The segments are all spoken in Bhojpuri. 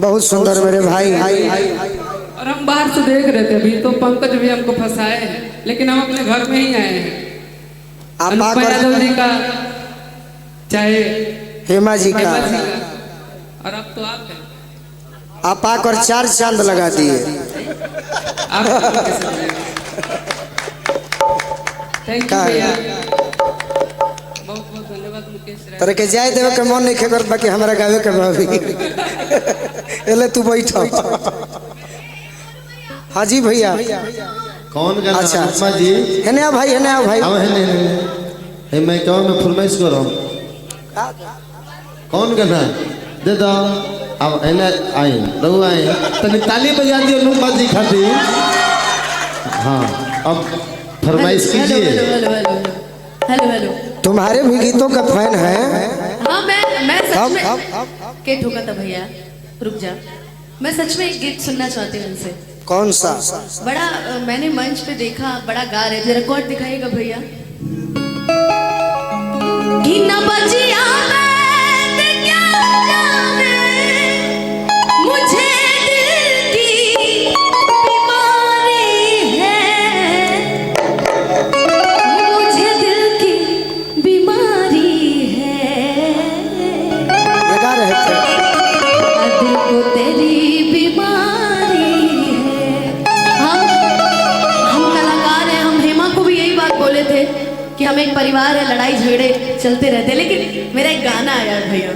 बहुत सुंदर मेरे भाई। और हम बाहर से देख रहे थे अभी तो पंकज भी हमको फंसाए हैं, लेकिन हम अपने घर में ही आए हैं। अनुपमा यादव जी का चाहे हेमा जी का, और अब तो आप हैं। आप आकर 4 चांद लगा दिए। थैंक यू भैया, बहुत बहुत धन्यवाद मुकेश। तरह के जाए देवे के मन नहीं खेकर बाकी हमारा गावे के भाभी एले तू बैठ। हाँ जी भैया। कौन गाना? अच्छा अनुपमा जी है ना भाई, है ना भाई। हे मैं क्या मैं फरमाइश करो कौन गाना दे दो। अब एले आई रहो आई तनी ताली बजा दियो अनुपमा जी खातिर। हाँ अब फरमाइश कीजिए। Hello hello hello hello. तुम्हारे भी गीतों का फैन है। हाँ मैं सच में के ठोका था भैया, रुक जा। मैं सच में एक गीत सुनना चाहती हूँ उनसे। कौन सा? बड़ा मैंने मंच पे देखा, बड़ा गा रहे थे। रिकॉर्ड दिखाइएगा भैया। कि न बजिया में क्या जाने, मुझे दिल की बीमारी है, मुझे दिल की बीमारी है। ये गा रहे थे। दिल को तेरी बीमारी है। हम कलाकार हैं, हम हेमा को भी यही बात बोले थे कि हम एक परिवार है, लड़ाई झगड़े चलते रहते। लेकिन मेरा एक गाना आया है भैया,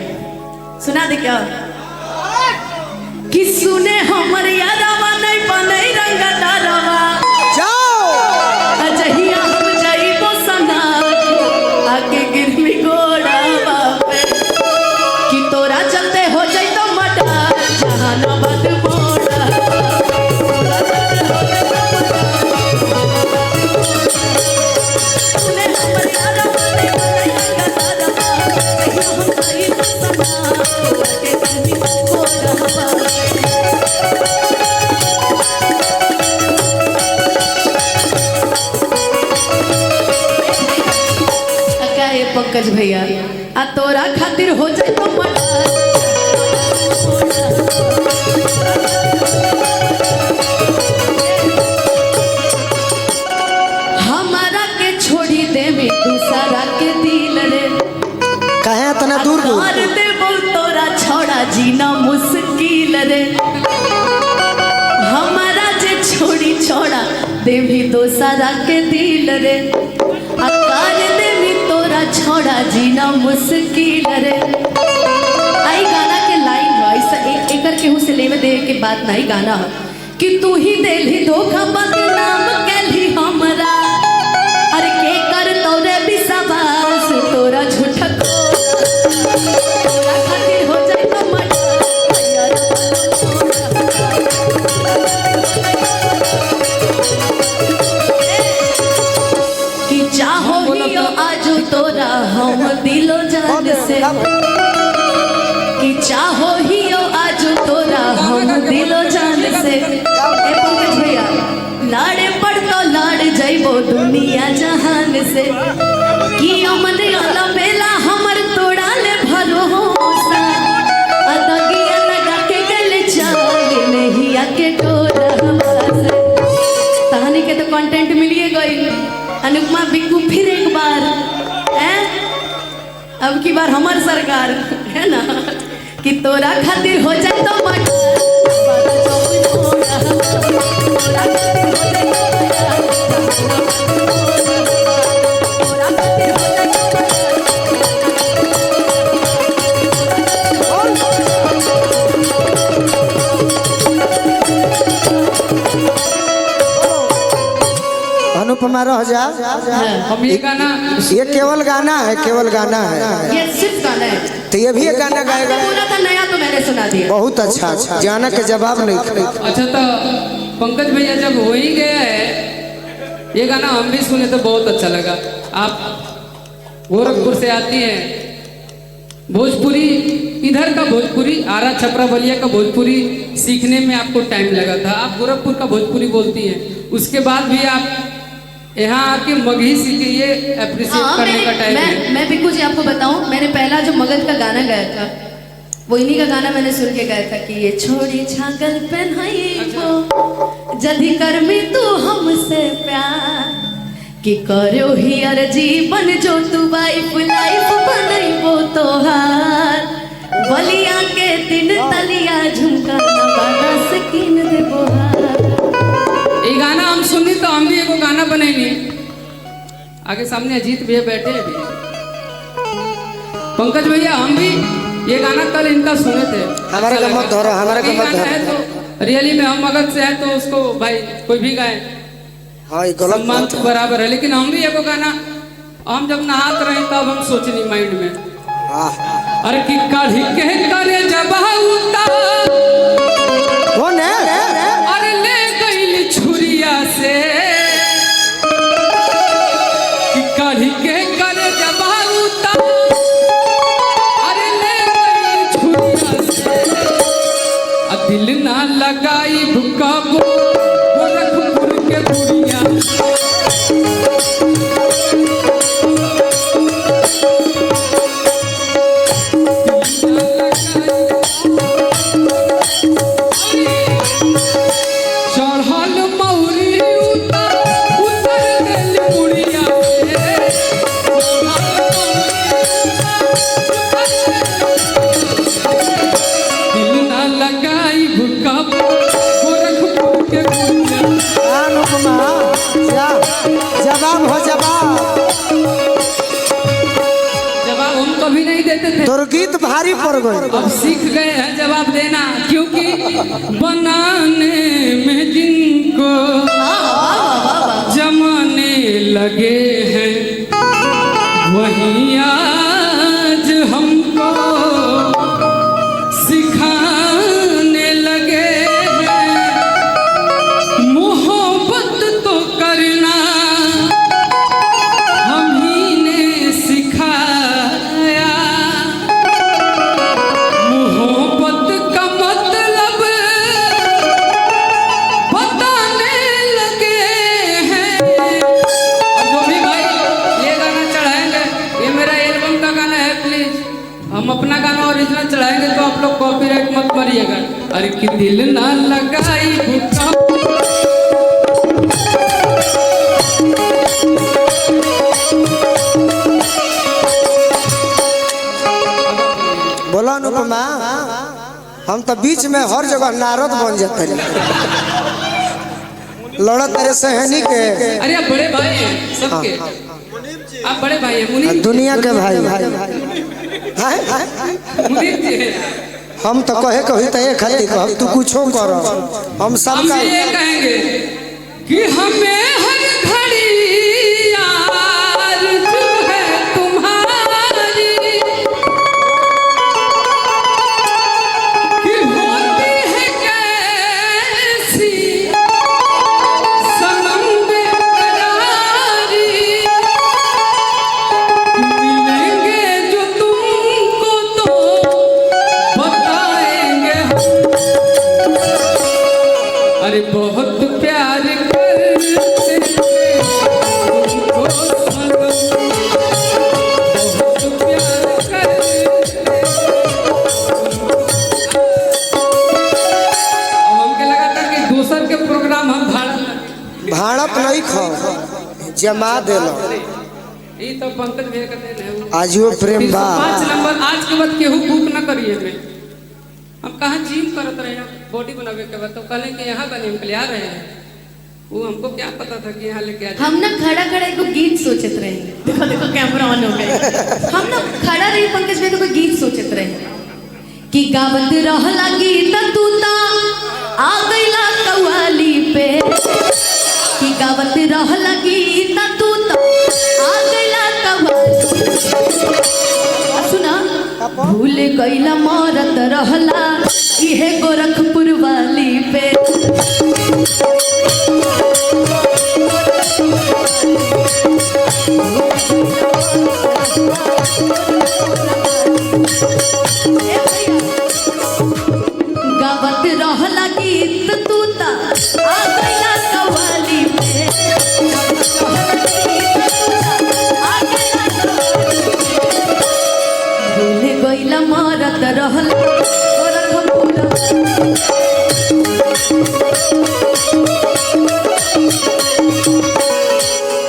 सुना दे क्या? कि सुने हमर यादवा नहीं बने रंग डालवा, जाओ अजहिया हम जाइबो सना आके गिरमी गोड़ावा पे, कि तोरा चलते हो जाई तो मटा जहानाबाद मोड़ा। सुने हमर यादवा नहीं बने रंग डालवा, अजहिया हम जाइबो सना आके गिरमी गोड़ावा। पंकज भैया आ तोरा खातिर हो जाए तो मटा। हमारा के छोड़ी दे में दूसरा के दिल रे, कहे इतना दूर दूर और दे बोल तोरा छोड़ा जीना मुश्किल रे। हमारा जे छोड़ी छोड़ा दे भी दूसरा के दिल रे, आकार दे भी तोरा छोड़ा जीना मुश्किल रे। आई गाना के लाइन ऐसा एकर केहू से लेवे दे के बात नहीं गाना है कि तू ही देली धोखा बदनाम कैली हमरा, अरे के कर तोरे विश्वास तोरा झूठा को, तोरा खातिर हो जाए तो मटा। कि चाहो ही आज तोरा हम दिलो जान से, कि चाहो ही आज तोरा हम दिलो जान से। ए पंकज भैया, लाड़े पड़ तो लाड़ जाइबो दुनिया जहान से, कि अमन आला बेला हमर तोड़ा ले भरोसा, अदगिया लगा के गले चाल नहीं आके टोरा से। कहानी के तो कंटेंट मिलिए गई। अनुपमा बिक्कू फिर एक बार है, अब की बार हमार सरकार है ना, कि तोरा खातिर हो जाए तो मटा। अनुपमा रह जा। हम ये गाना, ये केवल गाना है, केवल गाना है। ये सिर्फ गाना है। तो ये भी एक गाना गाएगा। बोला था नया तो मैंने सुना दिया। बहुत अच्छा, अच्छा जाना के जवाब नहीं। अच्छा तो पंकज भैया जब हो ही गया है, ये गाना हम भी सुने तो बहुत अच्छा लगा। आप गोरखपुर से आती हैं, भोजपुरी इधर का भोजपुरी, आरा छपरा बलिया का भोजपुरी सीखने में आपको टाइम लगा था। आप गोरखपुर का भोजपुरी बोलती हैं, उसके बाद भी आप यहाँ आके मगही सीखे, ये अप्रिशिएट करने का टाइम है। मैं बिल्कुल जी आपको बताऊं, मैंने पहला जो मगध का गाना गाया था वो इन्हीं का गाना मैंने सुन के गाया था कि ये छोड़ी छागल पहनाइबो जदि करमी तू हमसे प्यार कि करो ही अर्जी बन जो तू वाइफ लाइफ बनइबो तोहार बलिया के दिन तलिया झुमका नवादा से कीन देबो हार। ये गाना हम सुनी तो हम भी एगो गाना बनेंगे। आगे सामने अजीत भैया बैठे हैं अभी, पंकज भैया हम भी ये गाना कल इनका सुने थे। हमारे अच्छा को मत लगा। धरो, हमारे को ये मत गाना है धरो। तो रियली में हम मगध से है तो उसको भाई कोई भी गाए हाँ ये गलत सम्मान बात तो है। बराबर है, लेकिन हम भी एगो गाना हम जब नहात रहे तब हम सोचनी माइंड में हाँ अरे कि काढ़ी के करे जब उतार कौन है? अरे ले गई छुरिया से कि काढ़ी के करे जब उतार अरे ले गई छुरिया से आ दिल ना लगाई भुक्का गोरखपुर के बुढ़िया चढ़ल मौरी उतर उतर दिल बुढ़िया दिल ना लगाई भुक्का गोरखपुर के बुढ़िया। अनुपमा जवाब हो जवाब। जवाब हम कभी नहीं देते थे, तोर गीत भारी पड़ गई। अब सीख गए हैं जवाब देना, क्योंकि बनाने में जिनको जमाने लगे हैं वहीं आज हमको सिखाने लगे हैं मोहब्बत तो करना हम ही ने सिखाया मोहब्बत का मतलब बताने लगे हैं। और जो भी भाई ये गाना चढ़ाएंगे, ये मेरा एल्बम का गाना है, प्लीज हम अपना गाना ओरिजिनल चढ़ाएंगे तो आप लोग कॉपीराइट मत करिएगा। अरे कि दिल ना लगाई भुक्का बोलो अनुपमा, हम तो बीच में हर जगह नारद बन जाते हैं। लड़ा तेरे सहनी के अरे आप बड़े भाई हैं सबके, आप बड़े भाई हैं मुनीर दुनिया के भाई मुनीर जी हैं। हम तो कहे कही तो एक खातिर कह तू कुछो करो, हम हम सबका ये कहेंगे कि हमें हर घड़ी आरज़ू है तुम्हारी कि होती है कैसी सनम बेकरारी मिलेंगे जो तुमको तो बताएंगे हम। अरे बहुत प्यार करते तुमको सनम, बहुत प्यार करते। अब हमके लगा था कि दूसर के प्रोग्राम हम भाड़प नहीं खो जमा देलो। ये तो पंकज भैया का देन है वो। आज वो प्रेम बा 5 नंबर आज के बाद केहू बुक न करिए में। हम कहाँ जिम करत रहे हैं बॉडी बनावे के बाद, तो कहले कि यहाँ बने हम ले आ रहे हैं, वो हमको क्या पता था कि यहाँ लेके आ जाए। हम ना खड़ा खड़ा एक गीत सोचत रहे। देखो देखो कैमरा ऑन हो गया। हम ना खड़ा रही पंकज भाई को गीत सोचत रहे कि गावत रहला गीत तू ता आ गइला कव्वाली पे कि गावत रहला गीत तू ता आ गइला कव्वाली। सुना भूल गइला मरत रहला इहे गोरखपुर वाली पे गावत रहला गीत तू ता आ गइला कव्वाली पे भूल गइला मरत रहला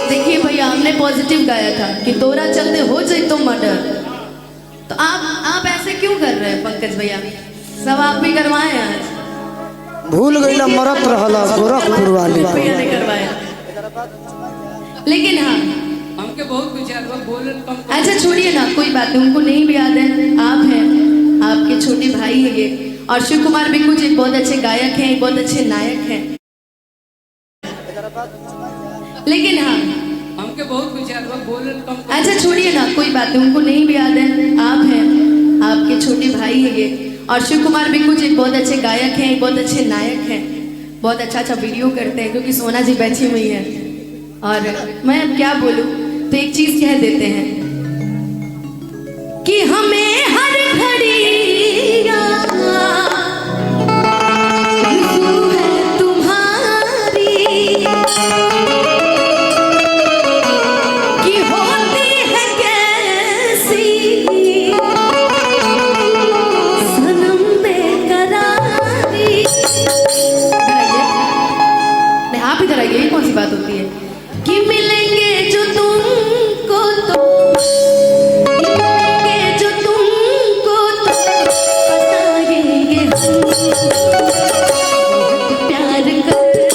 देखिए भैया, हमने पॉजिटिव गाया था कि तोरा चलते हो जाए तो मर्डर, तो आप ऐसे क्यों कर रहे हैं पंकज भैया? सब आप भी करवाए आज। भूल गई ना मरत रहला गोरखपुर वाली भैया ने करवाया, लेकिन हाँ हमके बहुत कुछ याद हुआ, बोल कम। अच्छा छोड़िए ना, कोई बात नहीं, उनको नहीं भी याद है। आप हैं, आपके छोटे भाई है ये, और शिव कुमार बिक्कू जी बहुत अच्छे गायक हैं, बहुत अच्छे नायक हैं, लेकिन हाँ हमके बहुत कुछ याद हुआ, बोल कम। अच्छा छोड़िए ना, कोई बात नहीं, उनको नहीं भी याद है। आप हैं, आपके छोटे भाई है ये, और शिव कुमार बिक्कू जी बहुत अच्छे गायक हैं, बहुत अच्छे नायक हैं, बहुत अच्छा वीडियो करते हैं, क्योंकि सोना जी बैठी हुई है। और मैं अब क्या बोलूं, तो एक चीज कह देते हैं कि हमें हर घड़ी आरज़ू है तुम्हारी, कि होती है कैसी सनम बेकरारी। नहीं, आप इधर आइए, ये कौन सी बात होती है कि मिलेंगे जो तुमको तो, मिलेंगे जो तुमको तो बताएंगे हम बहुत प्यार करते हैं,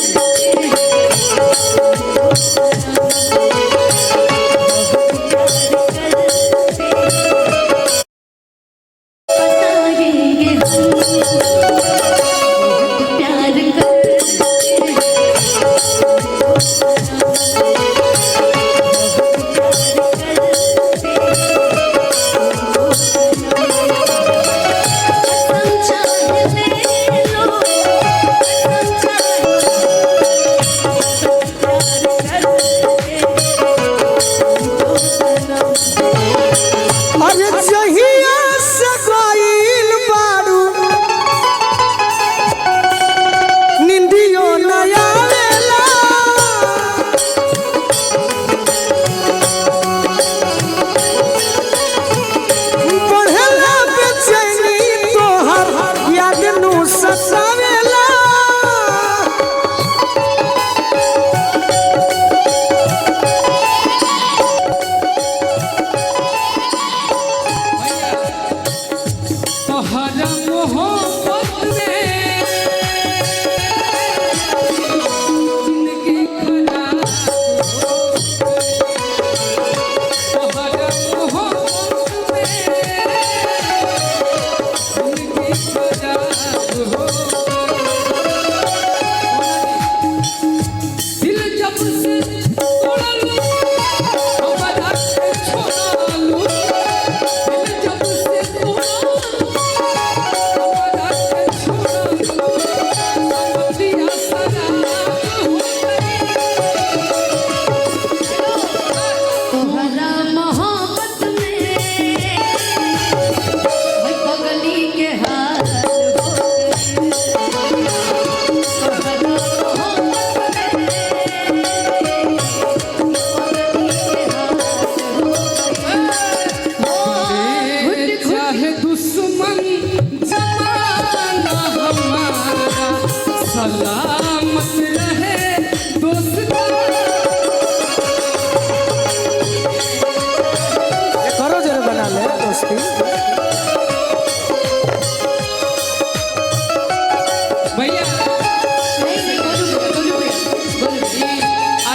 बताएंगे हम बहुत प्यार करते अरे जहिया से गइल बारू निंदियो न आवेला, बढ़ला बेचैनी तोहर याद नु सतावेला। तोहरा मोहब्बत में जिंदगी खराब हो गई, तोहरा मोहब्बत में जिंदगी खराब हो गई। दिल जब से तोड़लू हमारा के छोड़लू, दिल जब से तोड़लू हमारा के छोड़लू, दिया सराब हो गई। तोहरा मोहब्बत में भाई पगली के हाल हो गए, तोहरा मोहब्बत में पगली के हाल हो गए। चाहे दुश्मन जमाना हमारा, सलामत रहे दोस्ता। करो जरा बना ले दोस्ती। भैया नहीं, बोलू भैया।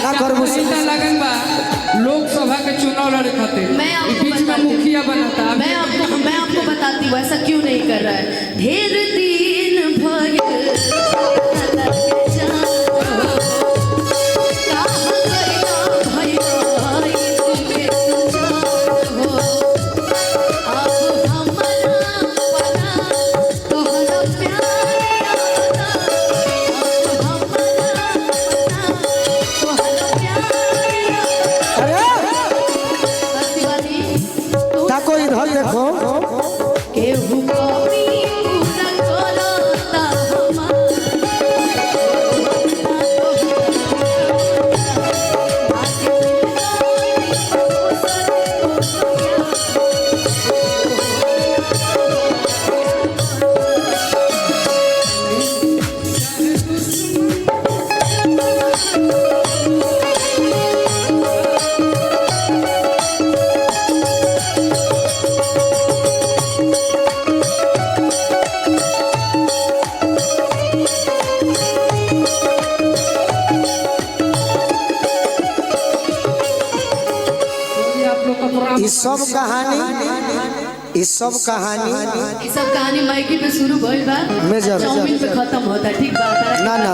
का करबू से? लगन बा लोकसभा के चुनाव लड़े खातिर, मैं आपको बीच में बताती हूँ। मुखिया बनाता। मैं आपको बताती हूँ ऐसा क्यों नहीं कर रहा है। ढेर दिन भइल अलग जाओ, कहाँ गइला भइया तुमे समझाओ, अब हमरा पना तोहरा प्यार आता, अब हमरा पना तोहरा प्यार आता। अरे शिवानी ताको इधर देखो, केहू कमी पूरा सब कहानी ये सब कहानी मैगी पे शुरू भइल बा, मेजर चाउमीन पे खत्म होता। ठीक बात ना ना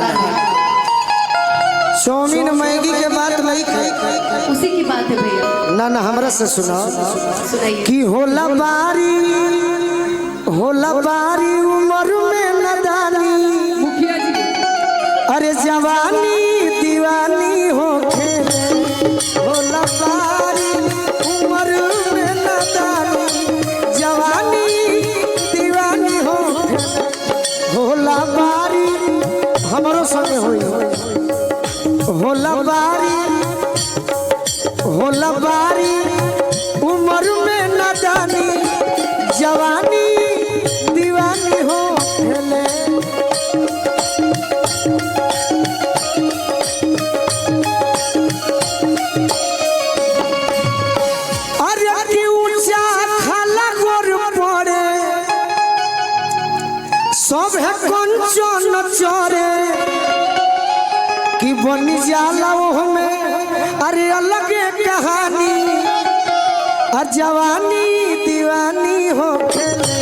चाउमीन मैगी के बात नहीं उसी की बात है भैया। ना ना हमरा से सुनो सुनाइए। कि होला बारी उम्र में नदानी, मुखिया जी अरे जवानी दीवानी हो खेले। होला बारी उम्र में नदानी, जवानी दीवानी हो खेले। होला बारी हमरो संगे होई। होला बारी उम्र में नदानी, जवानी दीवानी हो खेले। अरे की ऊंचा खाला गोर पड़े, सब है कंचन चोरे कि बनी जाला में, अरे अलग कहानी। जवानी दीवानी हो खेले।